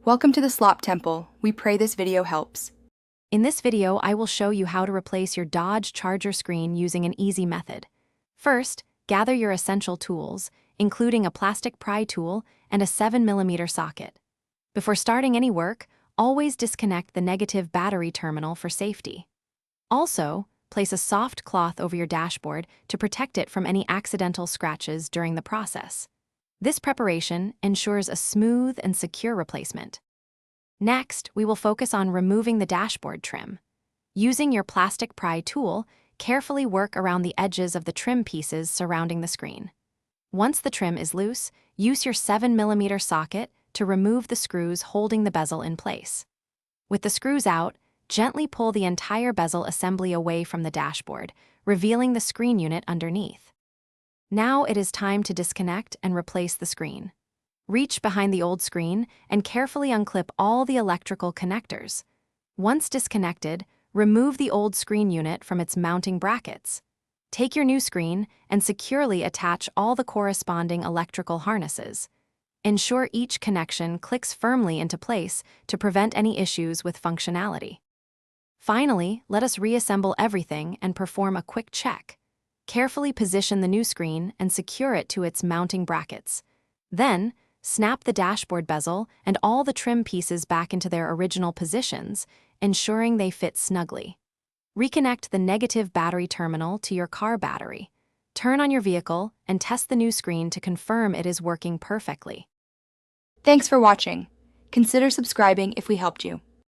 Welcome to the Slop Temple. We pray this video helps. In this video, I will show you how to replace your Dodge Charger screen using an easy method. First, gather your essential tools, including a plastic pry tool and a 7mm socket. Before starting any work, always disconnect the negative battery terminal for safety. Also, place a soft cloth over your dashboard to protect it from any accidental scratches during the process. This preparation ensures a smooth and secure replacement. Next, we will focus on removing the dashboard trim. Using your plastic pry tool, carefully work around the edges of the trim pieces surrounding the screen. Once the trim is loose, use your 7mm socket to remove the screws holding the bezel in place. With the screws out, gently pull the entire bezel assembly away from the dashboard, revealing the screen unit underneath. Now it is time to disconnect and replace the screen. Reach behind the old screen and carefully unclip all the electrical connectors. Once disconnected, remove the old screen unit from its mounting brackets. Take your new screen and securely attach all the corresponding electrical harnesses. Ensure each connection clicks firmly into place to prevent any issues with functionality. Finally, let us reassemble everything and perform a quick check. Carefully position the new screen and secure it to its mounting brackets. Then, snap the dashboard bezel and all the trim pieces back into their original positions, ensuring they fit snugly. Reconnect the negative battery terminal to your car battery. Turn on your vehicle and test the new screen to confirm it is working perfectly. Thanks for watching. Consider subscribing if we helped you.